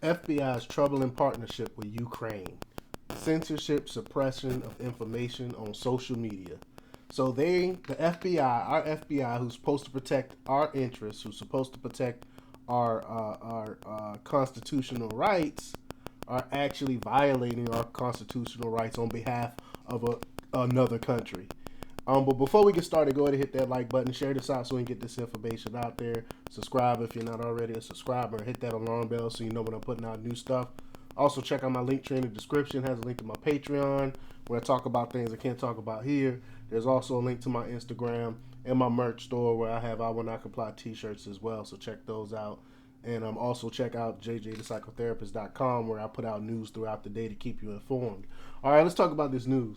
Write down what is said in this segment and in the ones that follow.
FBI's troubling partnership with Ukraine. Censorship, suppression of information on social media. So the FBI, our FBI, who's supposed to protect our interests, who's supposed to protect our constitutional rights, are actually violating our constitutional rights on behalf of another country. But before we get started, go ahead and hit that like button, share this out so we can get this information out there. Subscribe if you're not already a subscriber. Hit that alarm bell so you know when I'm putting out new stuff. Also, check out my link tree in the description. It has a link to my Patreon where I talk about things I can't talk about here. There's also a link to my Instagram and my merch store where I have I Will Not Comply t-shirts as well. So check those out. And also check out jjthepsychotherapist.com where I put out news throughout the day to keep you informed. All right, let's talk about this news.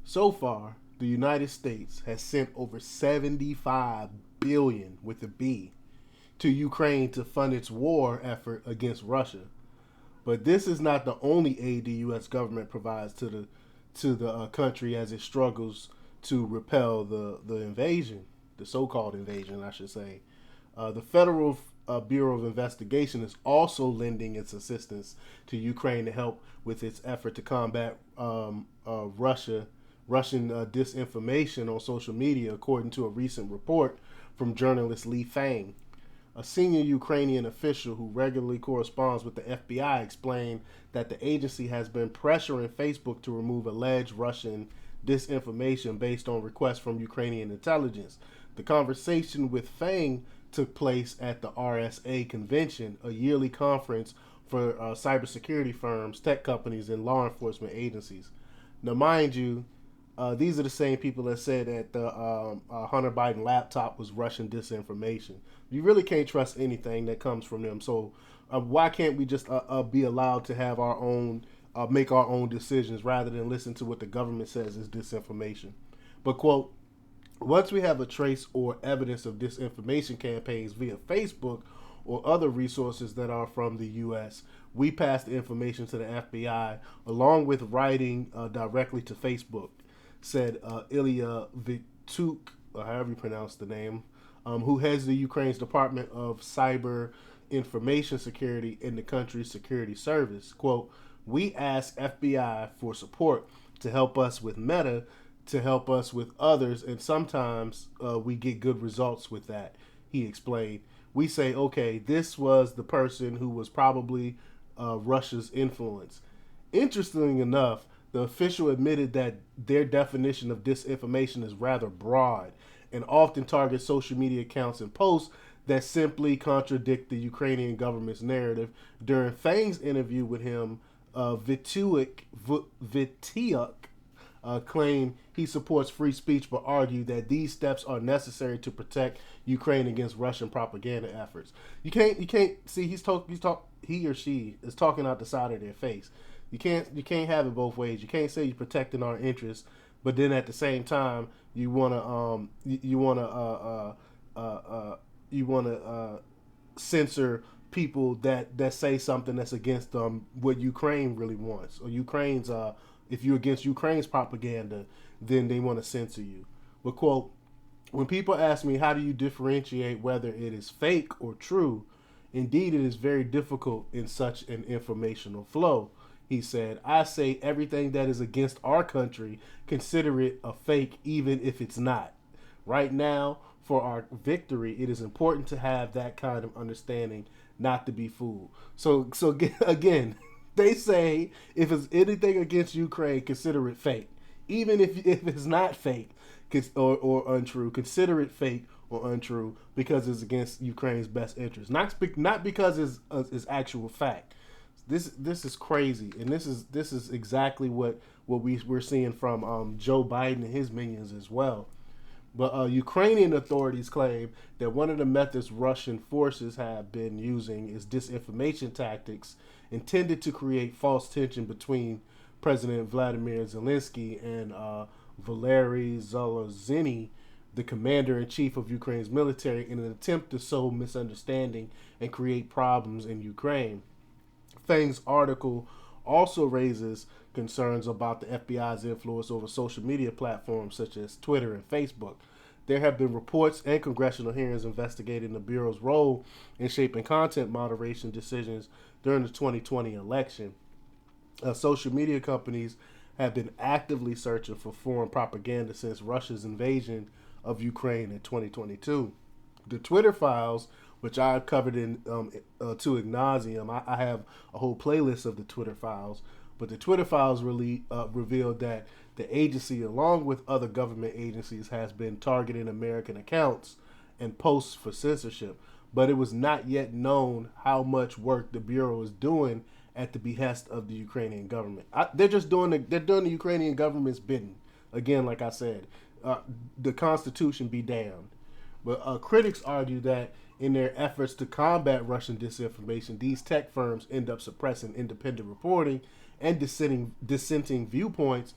So far, the United States has sent over 75 billion with a B to Ukraine to fund its war effort against Russia. But this is not the only aid the U.S. government provides to the country as it struggles to repel the invasion, the so-called invasion, I should say. The Federal Bureau of Investigation is also lending its assistance to Ukraine to help with its effort to combat Russian disinformation on social media, according to a recent report from journalist Lee Fang. A senior Ukrainian official who regularly corresponds with the FBI explained that the agency has been pressuring Facebook to remove alleged Russian disinformation based on requests from Ukrainian intelligence. The conversation with Fang took place at the RSA convention, a yearly conference for cybersecurity firms, tech companies, and law enforcement agencies. Now, mind you, these are the same people that said that the Hunter Biden laptop was Russian disinformation. You really can't trust anything that comes from them. So why can't we just be allowed to have our own, make our own decisions rather than listen to what the government says is disinformation? But quote, once we have a trace or evidence of disinformation campaigns via Facebook or other resources that are from the U.S., we pass the information to the FBI along with writing directly to Facebook, said Ilya Vituk, or however you pronounce the name, who heads the Ukraine's Department of Cyber Information Security in the country's security service. Quote, we ask FBI for support to help us with Meta, to help us with others, and sometimes we get good results with that, he explained. We say, okay, this was the person who was probably Russia's influence. Interestingly enough, the official admitted that their definition of disinformation is rather broad and often targets social media accounts and posts that simply contradict the Ukrainian government's narrative. During Fang's interview with him, Vitiuk claimed he supports free speech, but argued that these steps are necessary to protect Ukraine against Russian propaganda efforts. You can't see he or she is talking out the side of their face. You can't have it both ways. You can't say you're protecting our interests, but then at the same time you wanna censor people that say something that's against what Ukraine really wants, or Ukraine's if you're against Ukraine's propaganda, then they want to censor you. But quote, when people ask me how do you differentiate whether it is fake or true, indeed it is very difficult in such an informational flow. He said, I say everything that is against our country, consider it a fake even if it's not. Right now, for our victory, it is important to have that kind of understanding, not to be fooled. So again, they say if it's anything against Ukraine, consider it fake. Even if it's not fake or untrue, consider it fake or untrue because it's against Ukraine's best interest. Not because it's actual fact. This is crazy, and this is exactly what we're seeing from Joe Biden and his minions as well. But Ukrainian authorities claim that one of the methods Russian forces have been using is disinformation tactics intended to create false tension between President Vladimir Zelensky and Valery Zaluzhny, the commander-in-chief of Ukraine's military, in an attempt to sow misunderstanding and create problems in Ukraine. Fang's article also raises concerns about the FBI's influence over social media platforms such as Twitter and Facebook. There have been reports and congressional hearings investigating the Bureau's role in shaping content moderation decisions during the 2020 election. Social media companies have been actively searching for foreign propaganda since Russia's invasion of Ukraine in 2022. The Twitter files, which I've covered in to ad nauseum, I have a whole playlist of the Twitter files. But the Twitter files really revealed that the agency, along with other government agencies, has been targeting American accounts and posts for censorship. But it was not yet known how much work the Bureau is doing at the behest of the Ukrainian government. They're just doing the Ukrainian government's bidding. Again, like I said, the Constitution be damned. But critics argue that in their efforts to combat Russian disinformation, these tech firms end up suppressing independent reporting and dissenting viewpoints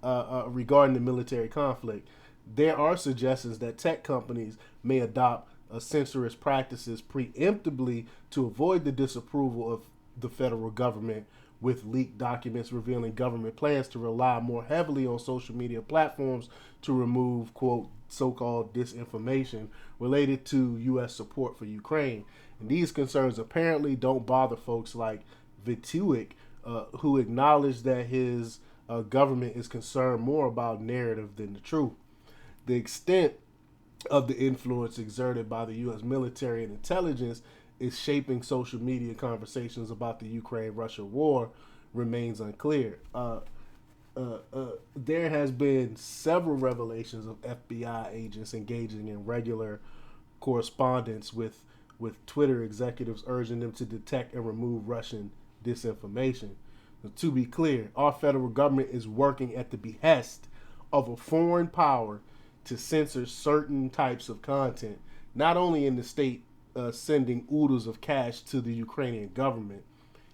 regarding the military conflict. There are suggestions that tech companies may adopt censorious practices preemptively to avoid the disapproval of the federal government, with leaked documents revealing government plans to rely more heavily on social media platforms to remove, quote, so-called disinformation related to U.S. support for Ukraine. And these concerns apparently don't bother folks like Vituik, who acknowledged that his government is concerned more about narrative than the truth. The extent of the influence exerted by the U.S. military and intelligence is shaping social media conversations about the Ukraine-Russia war remains unclear. There has been several revelations of FBI agents engaging in regular correspondence with Twitter executives urging them to detect and remove Russian disinformation. Now, to be clear, our federal government is working at the behest of a foreign power to censor certain types of content, not only in the state sending oodles of cash to the Ukrainian government,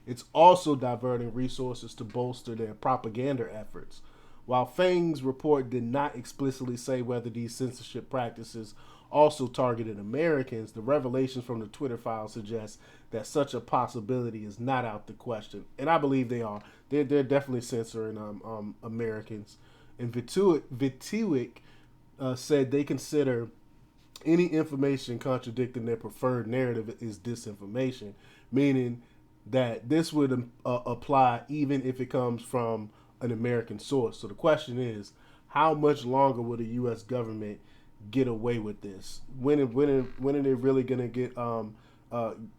it's also diverting resources to bolster their propaganda efforts. While Fang's report did not explicitly say whether these censorship practices also targeted Americans, the revelations from the Twitter file suggest that such a possibility is not out the question. And I believe they are. They're definitely censoring Americans. And Vituik said they consider any information contradicting their preferred narrative is disinformation, meaning that this would apply even if it comes from an American source. So the question is, how much longer will the U.S. government get away with this? When are they really going to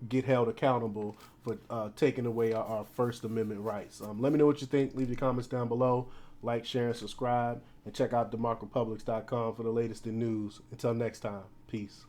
get held accountable for taking away our First Amendment rights? Let me know what you think. Leave your comments down below. Like, share, and subscribe. And check out DemarcRepublics.com for the latest in news. Until next time, peace.